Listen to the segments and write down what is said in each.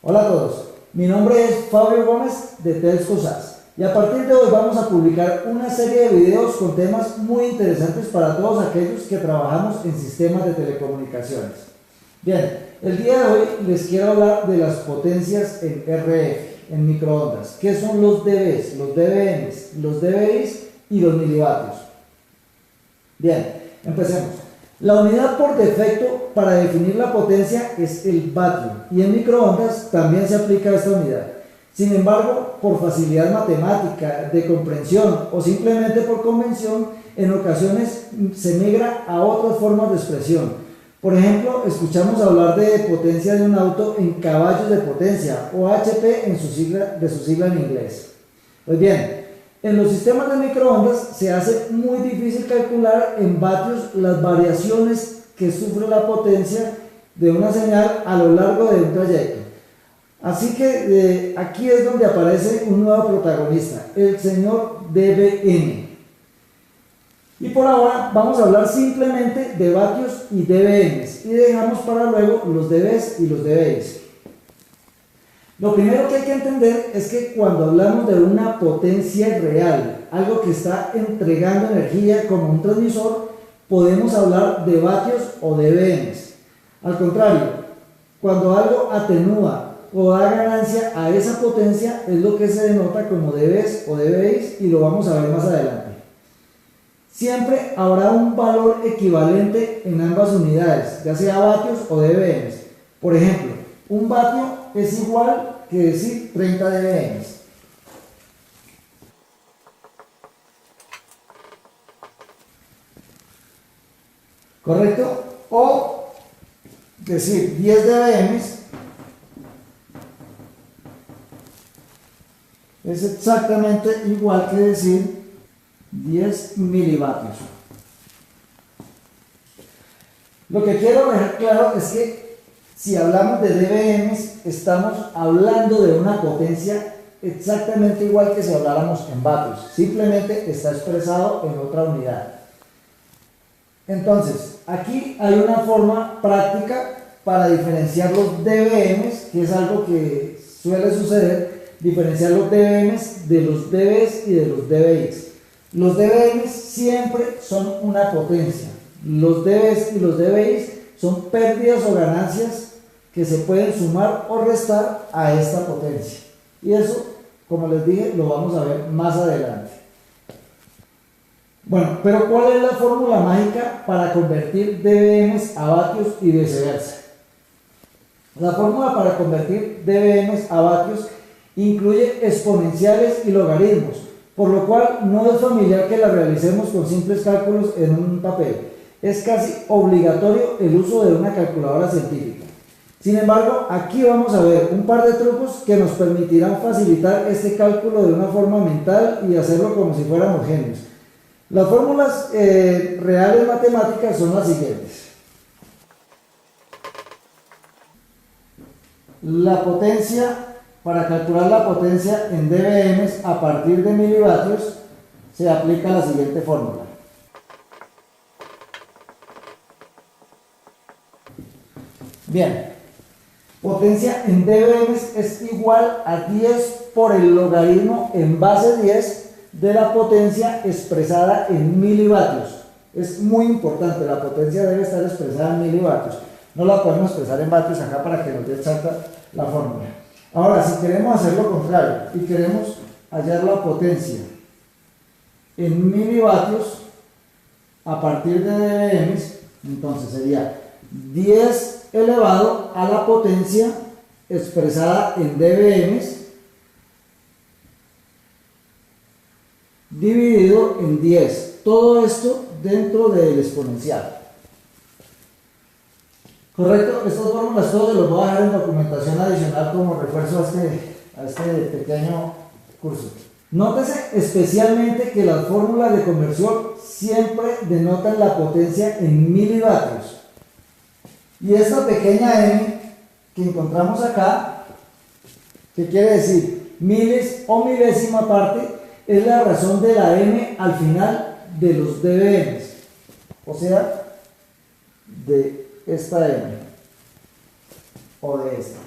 Hola a todos, mi nombre es Fabio Gómez de Telesco SAS y a partir de hoy vamos a publicar una serie de videos con temas muy interesantes para todos aquellos que trabajamos en sistemas de telecomunicaciones. Bien, el día de hoy les quiero hablar de las potencias en RF, en microondas. ¿Qué son los dBs, los dBms, los dBis y los milivatios? Bien, empecemos. La unidad por defecto para definir la potencia es el vatio y en microondas también se aplica esta unidad. Sin embargo, por facilidad matemática, de comprensión o simplemente por convención, en ocasiones se migra a otras formas de expresión. Por ejemplo, escuchamos hablar de potencia de un auto en caballos de potencia o HP de su sigla en inglés. Pues bien, en los sistemas de microondas se hace muy difícil calcular en vatios las variaciones que sufre la potencia de una señal a lo largo de un trayecto. Así que aquí es donde aparece un nuevo protagonista, el señor dBm. Y por ahora vamos a hablar simplemente de vatios y dBms y dejamos para luego los dBs y los dBis. Lo primero que hay que entender es que cuando hablamos de una potencia real, algo que está entregando energía como un transmisor, podemos hablar de vatios o dBms. Al contrario, cuando algo atenúa o da ganancia a esa potencia es lo que se denota como dBs o dBis y lo vamos a ver más adelante. Siempre habrá un valor equivalente en ambas unidades, ya sea vatios o dBms. Por ejemplo, un vatio es igual que decir 30 dBms. ¿Correcto? O decir 10 dBms es exactamente igual que decir 10 milivatios. Lo que quiero dejar claro es que si hablamos de dBms, estamos hablando de una potencia exactamente igual que si habláramos en vatios. Simplemente está expresado en otra unidad. Entonces, aquí hay una forma práctica para diferenciar los dBms, que es algo que suele suceder, diferenciar los dBms de los dBs y de los dBis. Los dBms siempre son una potencia. Los dBs y los dBis son pérdidas o ganancias que se pueden sumar o restar a esta potencia. Y eso, como les dije, lo vamos a ver más adelante. Bueno, pero ¿cuál es la fórmula mágica para convertir dBms a vatios y viceversa? La fórmula para convertir dBms a vatios incluye exponenciales y logaritmos, por lo cual no es familiar que la realicemos con simples cálculos en un papel. Es casi obligatorio el uso de una calculadora científica. Sin embargo, aquí vamos a ver un par de trucos que nos permitirán facilitar este cálculo de una forma mental y hacerlo como si fuéramos genios. Las fórmulas reales matemáticas son las siguientes. La potencia, para calcular la potencia en dBms a partir de milivatios, se aplica la siguiente fórmula. Bien, potencia en dBms es igual a 10 por el logaritmo en base 10 de la potencia expresada en milivatios. Es muy importante, la potencia debe estar expresada en milivatios. No la podemos expresar en vatios acá para que nos dé exacta la fórmula. Ahora, si queremos hacer lo contrario y queremos hallar la potencia en milivatios a partir de dBms, entonces sería 10 elevado a la potencia expresada en dBms dividido en 10. Todo esto dentro del exponencial. ¿Correcto? Estas fórmulas todos los voy a dejar en documentación adicional como refuerzo a este pequeño curso. Nótese especialmente que las fórmulas de conversión siempre denotan la potencia en milivatios. Y esta pequeña m que encontramos acá, que quiere decir miles o milésima parte, es la razón de la m al final de los dBms, o sea, de esta m o de esta.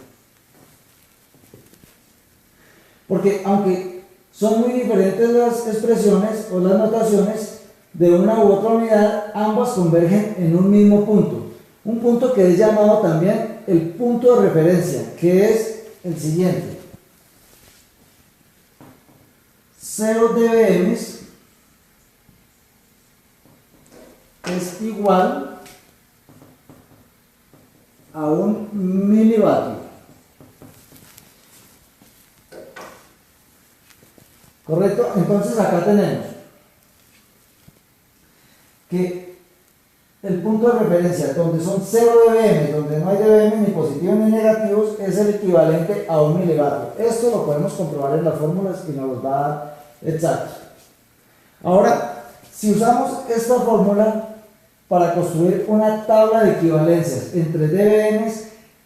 Porque aunque son muy diferentes las expresiones o las notaciones de una u otra unidad, ambas convergen en un mismo punto. Un punto que es llamado también el punto de referencia, que es el siguiente. 0 dBm es igual a 1 milivatio. ¿Correcto? Entonces acá tenemos que el punto de referencia, donde son 0 dBm, donde no hay dBm ni positivos ni negativos, es el equivalente a 1 milivatio. Esto lo podemos comprobar en las fórmulas y nos los va a dar exacto. Ahora, si usamos esta fórmula para construir una tabla de equivalencias entre dBm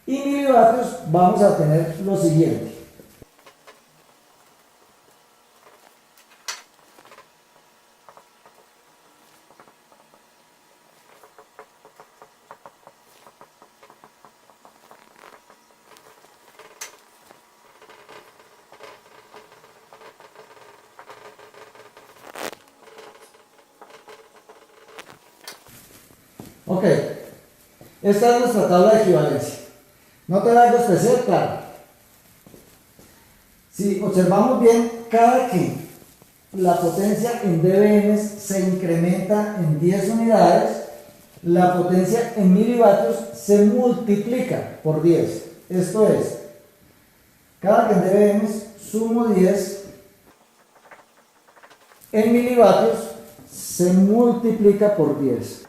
y milivatios, vamos a tener lo siguiente. Ok, esta es nuestra tabla de equivalencia. ¿No te da algo especial? Claro. Si observamos bien, cada que la potencia en dBm se incrementa en 10 unidades, la potencia en milivatios se multiplica por 10. Esto es, cada que en dBm sumo 10, en milivatios se multiplica por 10.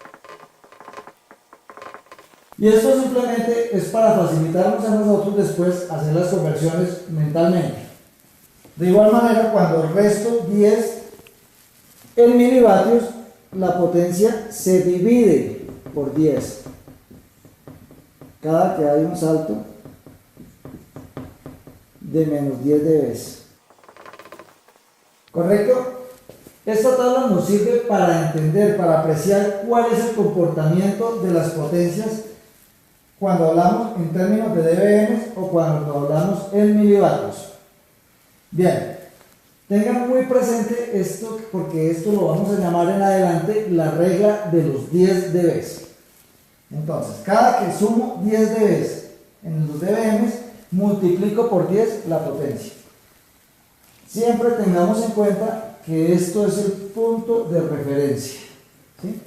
Y esto simplemente es para facilitarnos a nosotros después hacer las conversiones mentalmente. De igual manera, cuando resto 10 en milivatios, la potencia se divide por 10. Cada que hay un salto de menos 10 dB. ¿Correcto? Esta tabla nos sirve para entender, para apreciar cuál es el comportamiento de las potencias cuando hablamos en términos de dBm o cuando hablamos en milivatios. Bien, tengan muy presente esto porque esto lo vamos a llamar en adelante la regla de los 10 dB. Entonces, cada que sumo 10 dB en los dBm, multiplico por 10 la potencia. Siempre tengamos en cuenta que esto es el punto de referencia, ¿sí?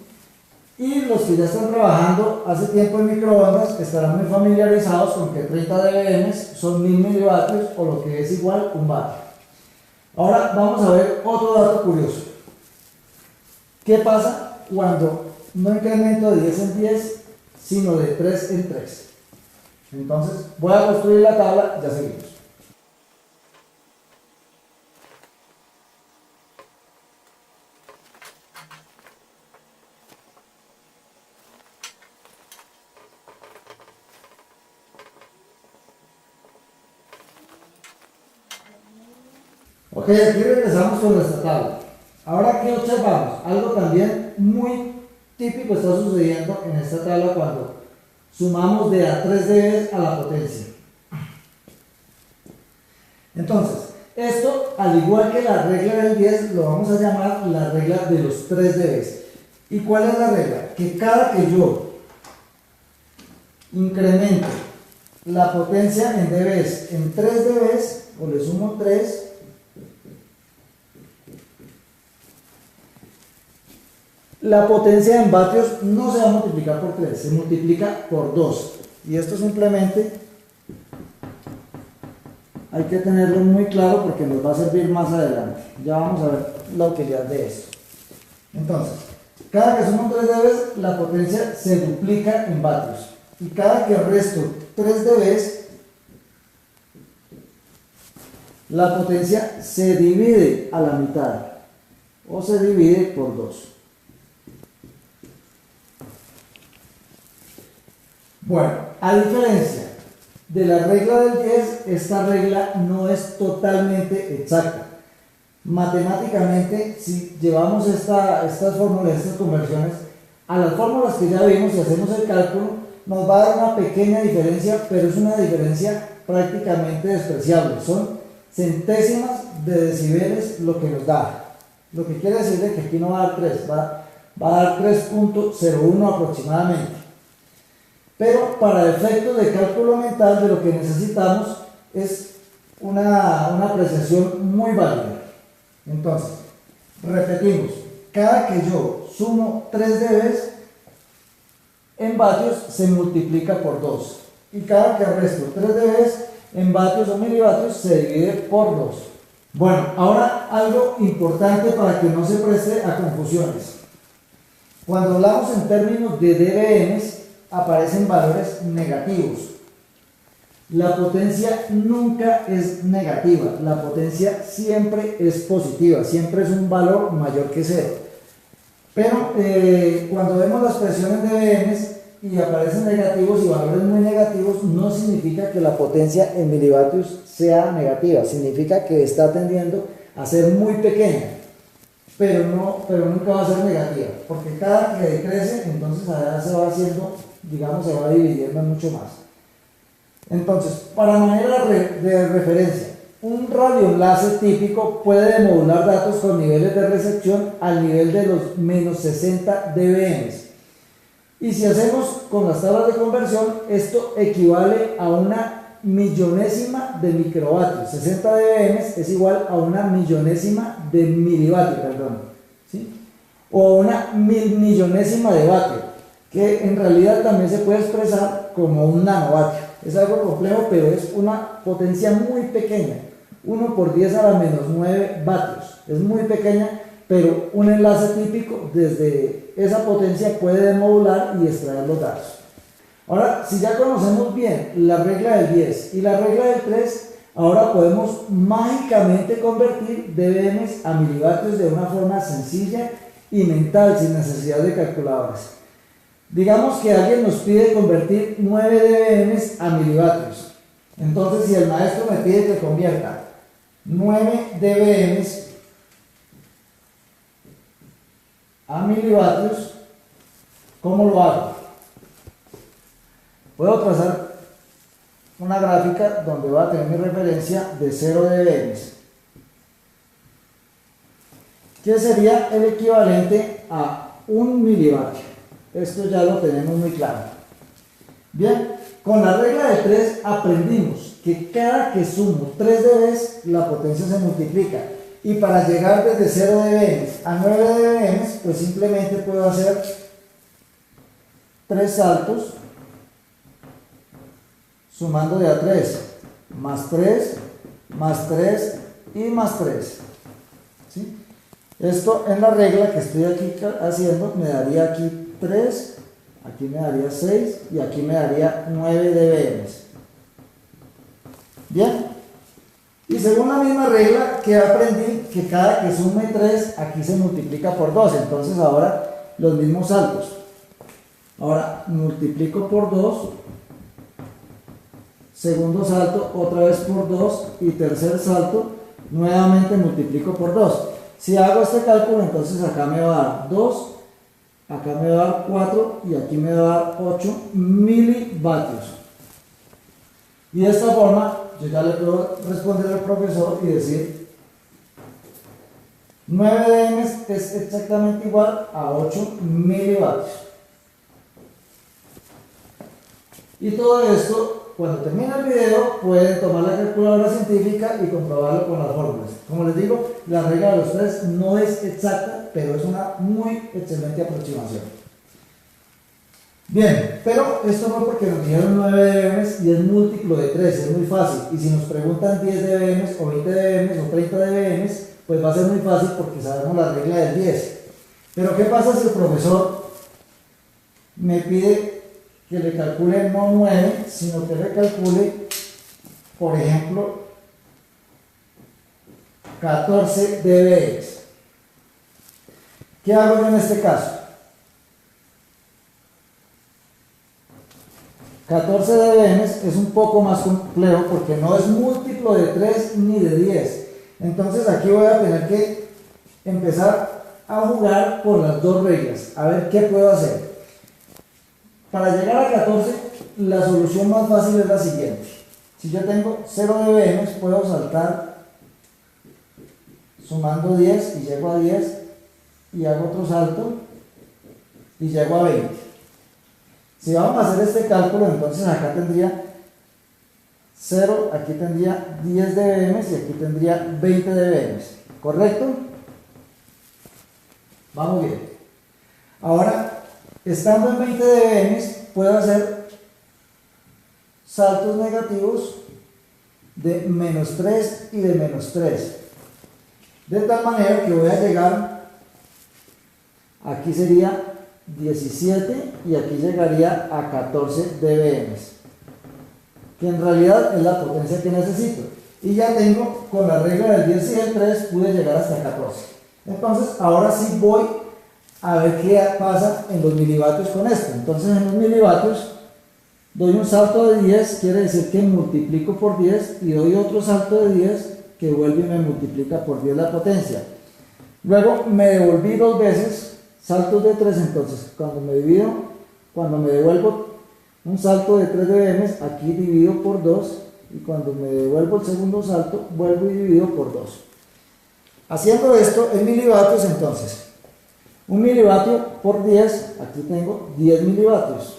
Y los que ya están trabajando hace tiempo en microondas estarán muy familiarizados con que 30 dBm son 1000 milivatios o lo que es igual un vatio. Ahora vamos a ver otro dato curioso. ¿Qué pasa cuando no incremento de 10 en 10, sino de 3 en 3? Entonces voy a construir la tabla, ya seguimos. Ok, aquí regresamos con nuestra tabla. Ahora, ¿qué observamos? Algo también muy típico está sucediendo en esta tabla cuando sumamos de a 3 dB a la potencia. Entonces, esto, al igual que la regla del 10, lo vamos a llamar la regla de los 3 dB. ¿Y cuál es la regla? Que cada que yo incremento la potencia en dB en 3 dB, o le sumo 3, la potencia en vatios no se va a multiplicar por 3, se multiplica por 2. Y esto simplemente hay que tenerlo muy claro porque nos va a servir más adelante. Ya vamos a ver la utilidad de esto. Entonces, cada que sumo 3 dB, la potencia se duplica en vatios. Y cada que resto 3 dB, la potencia se divide a la mitad o se divide por 2. Bueno, a diferencia de la regla del 10, esta regla no es totalmente exacta. Matemáticamente, si llevamos estas fórmulas, estas conversiones, a las fórmulas que ya vimos y hacemos el cálculo, nos va a dar una pequeña diferencia, pero es una diferencia prácticamente despreciable. Son centésimas de decibeles lo que nos da. Lo que quiere decir de que aquí no va a dar 3, va a dar 3.01 aproximadamente. Pero para efectos de cálculo mental de lo que necesitamos es una apreciación muy válida. Entonces, repetimos, cada que yo sumo 3 dB en vatios se multiplica por 2. Y cada que resto 3 dB en vatios o milivatios se divide por 2. Bueno, ahora algo importante para que no se preste a confusiones. Cuando hablamos en términos de dBm, aparecen valores negativos. La potencia nunca es negativa, la potencia siempre es positiva, siempre es un valor mayor que 0. Pero cuando vemos las presiones dBm y aparecen negativos y valores muy negativos, no significa que la potencia en milivatios sea negativa, significa que está tendiendo a ser muy pequeña, pero nunca va a ser negativa, porque cada que decrece, entonces allá se va haciendo, digamos, se va dividiendo mucho más. Entonces, para manera de referencia, un radioenlace típico puede modular datos con niveles de recepción al nivel de los menos 60 dBm. Y si hacemos con las tablas de conversión, esto equivale a una millonésima de microvatio. 60 dBm es igual a una millonésima de milivatio, perdón, ¿sí? O a una milmillonésima de vatio, que en realidad también se puede expresar como un nanovatio. Es algo complejo, pero es una potencia muy pequeña, 1 por 10 a la menos 9 vatios. Es muy pequeña, pero un enlace típico desde esa potencia puede demodular y extraer los datos. Ahora, si ya conocemos bien la regla del 10 y la regla del 3, ahora podemos mágicamente convertir dBm a milivatios de una forma sencilla y mental, sin necesidad de calculadoras. Digamos que alguien nos pide convertir 9 dBm a milivatios. Entonces, si el maestro me pide que convierta 9 dBm a milivatios, ¿cómo lo hago? Puedo trazar una gráfica donde va a tener mi referencia de 0 dBm, que sería el equivalente a 1 milivatio. Esto ya lo tenemos muy claro. Bien, con la regla de 3 aprendimos que cada que sumo 3 dB, la potencia se multiplica. Y para llegar desde 0 dBm a 9 dBm, pues simplemente puedo hacer 3 saltos, sumando de a 3, más 3, más 3 y más 3. ¿Sí? Esto en la regla que estoy aquí haciendo me daría aquí 3, aquí me daría 6 y aquí me daría 9 dBm. Bien, y según la misma regla que aprendí, que cada que sume 3 aquí se multiplica por 2, entonces ahora los mismos saltos. Ahora multiplico por 2, segundo salto otra vez por 2 y tercer salto nuevamente multiplico por 2. Si hago este cálculo, entonces acá me va a dar 2, acá me va a dar 4 y aquí me va a dar 8 milivatios. Y de esta forma yo ya le puedo responder al profesor y decir 9 dBm es exactamente igual a 8 milivatios. Y todo esto, cuando termine el video, pueden tomar la calculadora científica y comprobarlo con las fórmulas. Como les digo, la regla de los 3 no es exacta, pero es una muy excelente aproximación. Bien, pero esto no porque nos dijeron 9 dBm y es múltiplo de 3, es muy fácil. Y si nos preguntan 10 dBm o 20 dBm o 30 dBm, pues va a ser muy fácil porque sabemos la regla del 10. Pero ¿qué pasa si el profesor me pide que le calcule no 9, sino que le calcule, por ejemplo, 14 dBm? ¿Qué hago yo en este caso? 14 dBm es un poco más complejo porque no es múltiplo de 3 ni de 10. Entonces aquí voy a tener que empezar a jugar por las dos reglas, a ver qué puedo hacer. Para llegar a 14, la solución más fácil es la siguiente. Si yo tengo 0 dBm, puedo saltar sumando 10 y llego a 10 y hago otro salto y llego a 20. Si vamos a hacer este cálculo, entonces acá tendría 0, aquí tendría 10 dBm y aquí tendría 20 dBm, ¿correcto? Vamos bien. Ahora, estando en 20 dBm, puedo hacer saltos negativos de -3 y de -3. De tal manera que voy a llegar, aquí sería 17 y aquí llegaría a 14 dBm, que en realidad es la potencia que necesito. Y ya tengo, con la regla del 10 y del 3, pude llegar hasta 14. Entonces, ahora sí voy a ver qué pasa en los milivatios con esto. Entonces, en los milivatios, doy un salto de 10, quiere decir que multiplico por 10, y doy otro salto de 10, que vuelve y me multiplica por 10 la potencia. Luego, me devolví 2 veces, saltos de 3, entonces, cuando me devuelvo un salto de 3 dBm, aquí divido por 2, y cuando me devuelvo el segundo salto, vuelvo y divido por 2. Haciendo esto en milivatios, entonces, un milivatio por 10, aquí tengo 10 milivatios.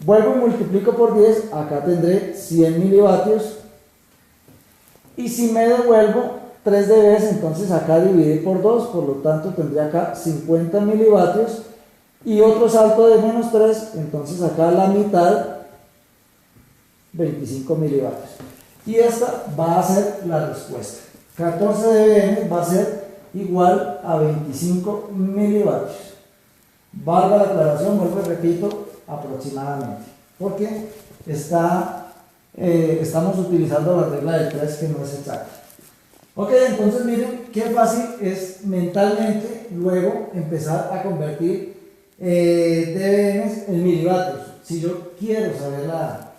Vuelvo y multiplico por 10, acá tendré 100 milivatios. Y si me devuelvo 3 dB, entonces acá dividí por 2, por lo tanto tendría acá 50 milivatios. Y otro salto de -3, entonces acá la mitad, 25 milivatios. Y esta va a ser la respuesta. 14 dBm va a ser igual a 25 milivatios. Valga la aclaración, vuelvo y repito, aproximadamente, porque estamos utilizando la regla del 3, que no es exacta. Ok, entonces miren qué fácil es mentalmente luego empezar a convertir dBm en milivatios, si yo quiero saber la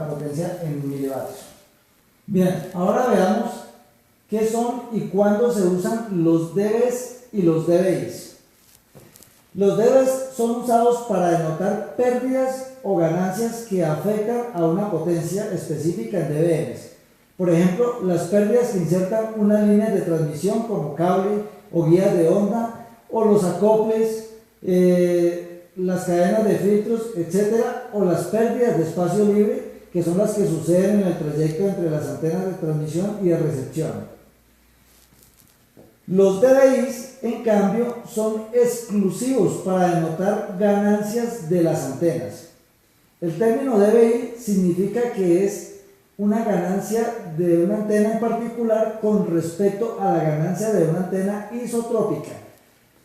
potencia en milivatios. Bien, ahora veamos qué son y cuándo se usan los dBs y los dBis. Los dBs son usados para denotar pérdidas o ganancias que afectan a una potencia específica en dBm. Por ejemplo, las pérdidas que insertan una línea de transmisión como cable o guías de onda, o los acoples, las cadenas de filtros, etcétera, o las pérdidas de espacio libre, que son las que suceden en el trayecto entre las antenas de transmisión y de recepción. Los dBis, en cambio, son exclusivos para denotar ganancias de las antenas. El término dBi significa que es una ganancia de una antena en particular con respecto a la ganancia de una antena isotrópica.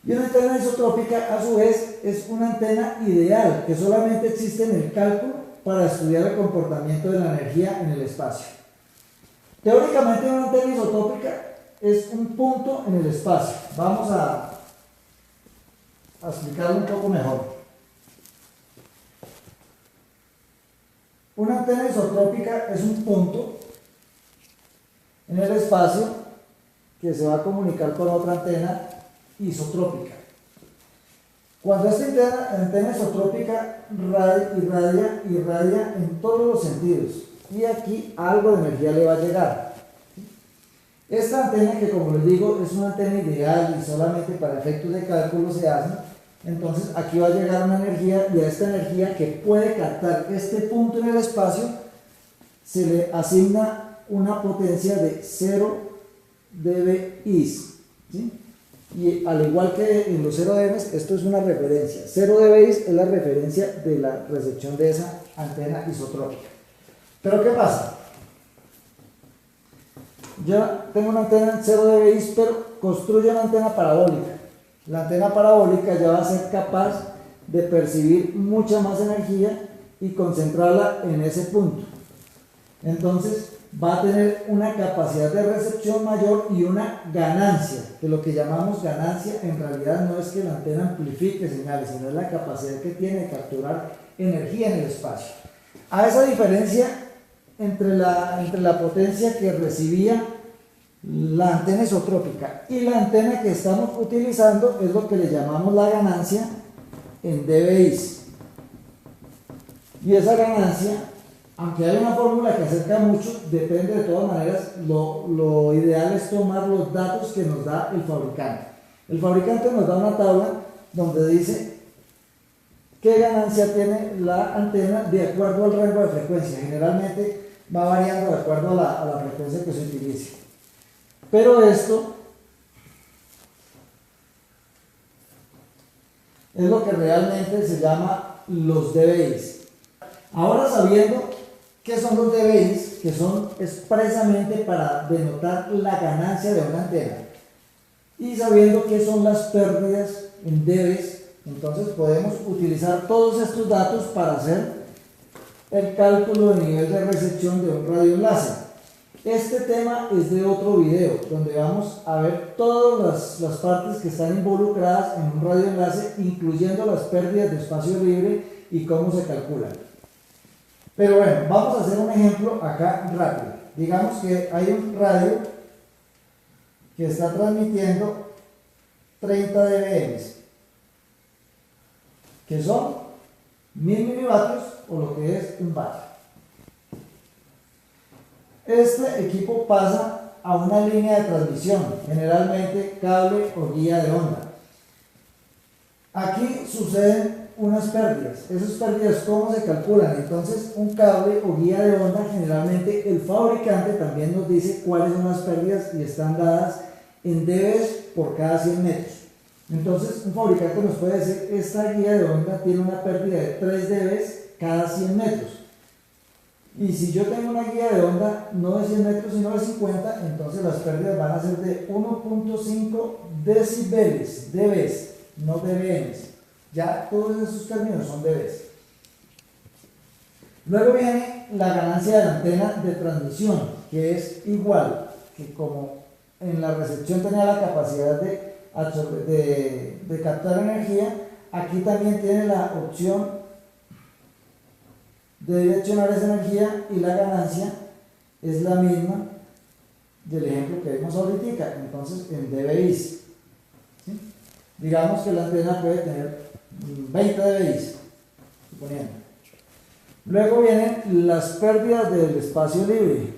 Y una antena isotrópica, a su vez, es una antena ideal que solamente existe en el cálculo para estudiar el comportamiento de la energía en el espacio. Teóricamente, una antena isotrópica es un punto en el espacio. Vamos a explicarlo un poco mejor. Una antena isotrópica es un punto en el espacio que se va a comunicar con otra antena isotrópica. Cuando esta antena isotrópica irradia en todos los sentidos, y aquí algo de energía le va a llegar. Esta antena, que como les digo es una antena ideal y solamente para efectos de cálculo se hace, entonces aquí va a llegar una energía, y a esta energía que puede captar este punto en el espacio se le asigna una potencia de 0 dBi, ¿sí? Y al igual que en los 0 dB, esto es una referencia. 0 dBi es la referencia de la recepción de esa antena isotrópica. Pero ¿qué pasa? Yo tengo una antena en 0 dBi, pero construyo una antena parabólica. La antena parabólica ya va a ser capaz de percibir mucha más energía y concentrarla en ese punto. Entonces va a tener una capacidad de recepción mayor y una ganancia, que lo que llamamos ganancia en realidad no es que la antena amplifique señales, sino es la capacidad que tiene de capturar energía en el espacio. A esa diferencia entre la potencia que recibía la antena isotrópica y la antena que estamos utilizando es lo que le llamamos la ganancia en dBi. Y esa ganancia Aunque hay una fórmula que acerca mucho, depende de todas maneras, lo ideal es tomar los datos que nos da el fabricante. El fabricante nos da una tabla donde dice qué ganancia tiene la antena de acuerdo al rango de frecuencia. Generalmente va variando de acuerdo a la frecuencia que se utilice. Pero esto es lo que realmente se llama los dBIs. Ahora, sabiendo qué son los dBIs, que son expresamente para denotar la ganancia de una antena, y sabiendo qué son las pérdidas en dBs, entonces podemos utilizar todos estos datos para hacer el cálculo del nivel de recepción de un radioenlace. Este tema es de otro video, donde vamos a ver todas las partes que están involucradas en un radioenlace, incluyendo las pérdidas de espacio libre y cómo se calculan. Pero bueno, vamos a hacer un ejemplo acá rápido. Digamos que hay un radio que está transmitiendo 30 dBm, que son 1000 milivatios o lo que es un vatio. Este equipo pasa a una línea de transmisión, generalmente cable o guía de onda. Aquí suceden unas pérdidas. Esas pérdidas, ¿cómo se calculan? Entonces, un cable o guía de onda, generalmente el fabricante también nos dice cuáles son las pérdidas y están dadas en dBs por cada 100 metros. Entonces, un fabricante nos puede decir, esta guía de onda tiene una pérdida de 3 dBs cada 100 metros. Y si yo tengo una guía de onda no de 100 metros sino de 50, entonces las pérdidas van a ser de 1.5 decibeles, dBs, no dBms. Ya todos esos términos son dBs. Luego viene la ganancia de la antena de transmisión, que es igual que como en la recepción tenía la capacidad de captar energía, aquí también tiene la opción de direccionar esa energía y la ganancia es la misma del ejemplo que vimos ahorita, entonces en dBis. ¿Sí? Digamos que la antena puede tener 20 dBis, suponiendo. Luego vienen las pérdidas del espacio libre.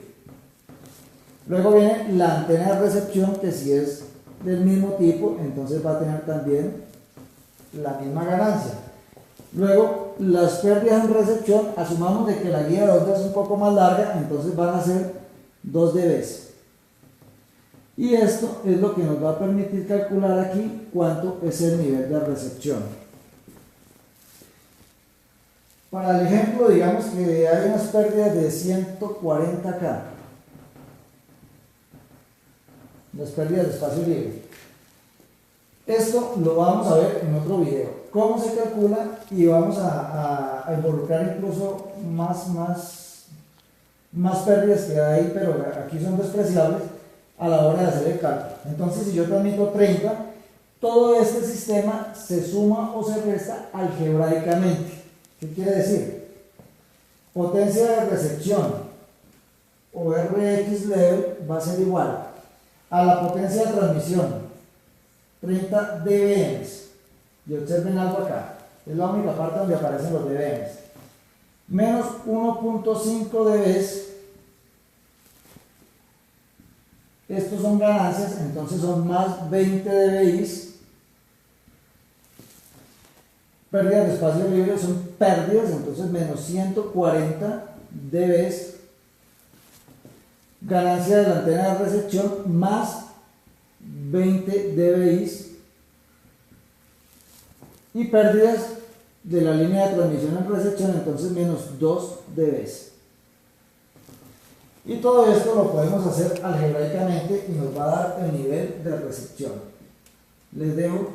Luego viene la antena de recepción, que si es del mismo tipo, entonces va a tener también la misma ganancia. Luego, las pérdidas en recepción, asumamos de que la guía de onda es un poco más larga, entonces van a ser 2 dBs. Y esto es lo que nos va a permitir calcular aquí cuánto es el nivel de recepción. Para el ejemplo, digamos que hay unas pérdidas de 140K. Las pérdidas de espacio libre. Esto lo vamos a ver en otro video. Cómo se calcula y vamos a involucrar incluso más pérdidas que hay, pero aquí son despreciables a la hora de hacer el cálculo. Entonces, si yo transmito 30, todo este sistema se suma o se resta algebraicamente. ¿Qué quiere decir? Potencia de recepción o Rx level va a ser igual a la potencia de transmisión, 30 dBms. Y observen algo acá, es la única parte donde aparecen los dBms, menos 1.5 dBs. Estos son ganancias, entonces son más 20 dBis. Pérdidas de espacio libre son pérdidas, entonces menos 140 dBs. Ganancia de la antena de recepción más 20 dBis. Y pérdidas de la línea de transmisión en recepción, entonces menos 2 dBs. Y todo esto lo podemos hacer algebraicamente y nos va a dar el nivel de recepción. Les dejo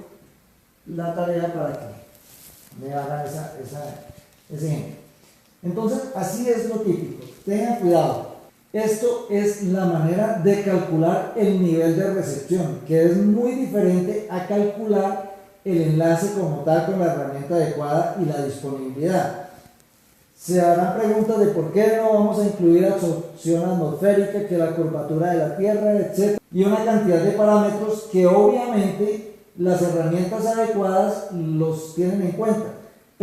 la tarea para que me hagan ese ejemplo. Entonces, así es lo típico. Tengan cuidado. Esto es la manera de calcular el nivel de recepción, que es muy diferente a calcular el enlace como tal con la herramienta adecuada y la disponibilidad. Se harán preguntas de por qué no vamos a incluir absorción atmosférica, que la curvatura de la Tierra, etc. Y una cantidad de parámetros que obviamente las herramientas adecuadas los tienen en cuenta,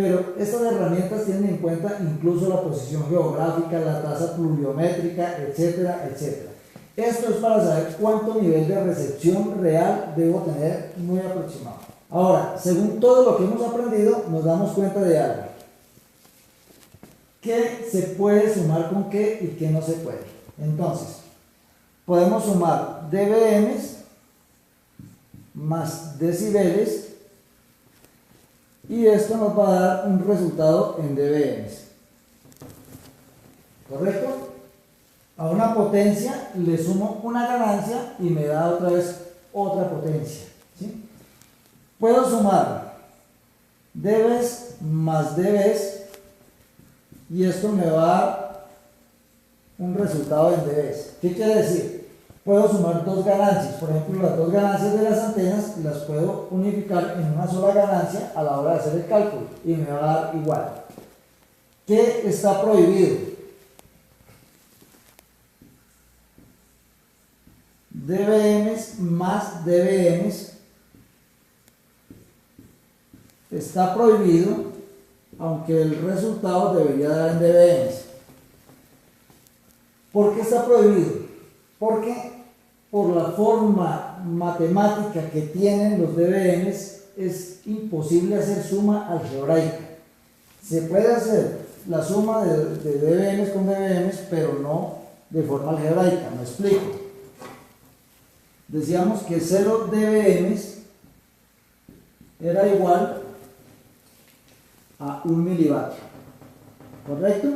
pero estas herramientas tienen en cuenta incluso la posición geográfica, la tasa pluviométrica, etcétera, etcétera. Esto es para saber cuánto nivel de recepción real debo tener muy aproximado. Ahora, según todo lo que hemos aprendido, nos damos cuenta de algo. ¿Qué se puede sumar con qué y qué no se puede? Entonces, podemos sumar dBms más decibeles y esto nos va a dar un resultado en dBms. ¿Correcto? A una potencia le sumo una ganancia y me da otra vez otra potencia. ¿Sí? Puedo sumar dBs más dBs y esto me va a dar un resultado en dBs. ¿Qué quiere decir? Puedo sumar dos ganancias. Por ejemplo, las dos ganancias de las antenas las puedo unificar en una sola ganancia a la hora de hacer el cálculo y me va a dar igual. ¿Qué está prohibido? dBms más dBms está prohibido, aunque el resultado debería dar en dBms. ¿Por qué está prohibido? Porque por la forma matemática que tienen los dBms es imposible hacer suma algebraica. Se puede hacer la suma de dBms con dBms, pero no de forma algebraica. Me explico. Decíamos que 0 dBms era igual a 1 milivatio, ¿correcto?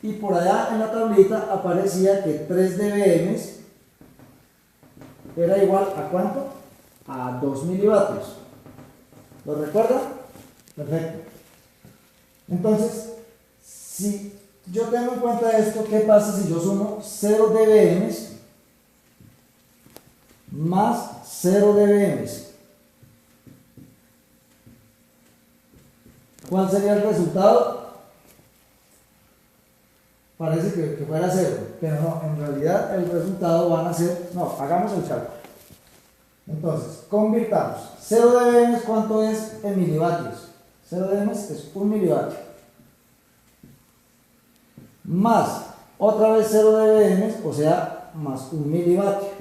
Y por allá en la tablita aparecía que 3 dBms era igual a ¿cuánto? A 2 milivatios. ¿Lo recuerdan? Perfecto. Entonces, si yo tengo en cuenta esto, ¿qué pasa si yo sumo 0 dBms más 0 dBms? ¿Cuál sería el resultado? Parece que fuera 0, pero no, en realidad el resultado van a ser, no, hagamos el cálculo. Entonces, convirtamos. 0 dBms, ¿cuánto es en milivatios? 0 dBms es 1 milivatio. Más, otra vez 0 dBms, o sea, más 1 milivatio.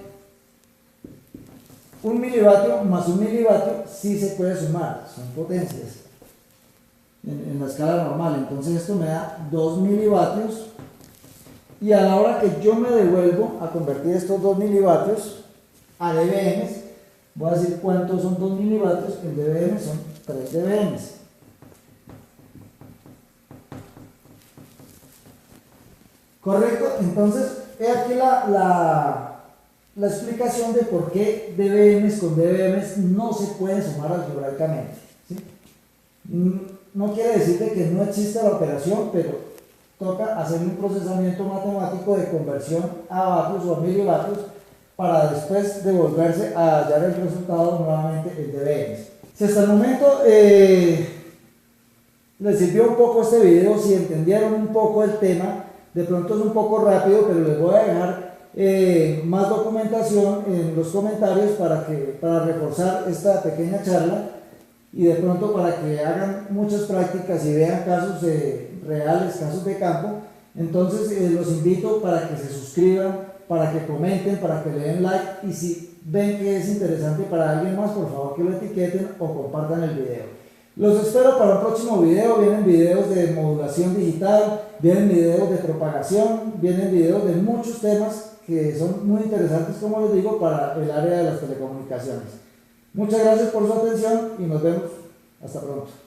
1 milivatio más 1 milivatio sí se puede sumar, son potencias en la escala normal. Entonces esto me da 2 milivatios y a la hora que yo me devuelvo a convertir estos 2 milivatios a dBms, voy a decir cuántos son 2 milivatios, en dBms son 3 dBms. ¿Correcto? Entonces, he aquí la explicación de por qué dBms con dBms no se pueden sumar algebraicamente. ¿Sí? No quiere decir que no existe la operación, pero toca hacer un procesamiento matemático de conversión a vatios o a milivatios para después devolverse a hallar el resultado nuevamente en dBms. Si hasta el momento les sirvió un poco este video, si entendieron un poco el tema, de pronto es un poco rápido, pero les voy a dejar más documentación en los comentarios para reforzar esta pequeña charla y de pronto para que hagan muchas prácticas y vean casos reales, casos de campo. Entonces los invito para que se suscriban, para que comenten, para que le den like y si ven que es interesante para alguien más, por favor que lo etiqueten o compartan el video. Los espero para un próximo video. Vienen videos de modulación digital, vienen videos de propagación, vienen videos de muchos temas que son muy interesantes, como les digo, para el área de las telecomunicaciones. Muchas gracias por su atención y nos vemos. Hasta pronto.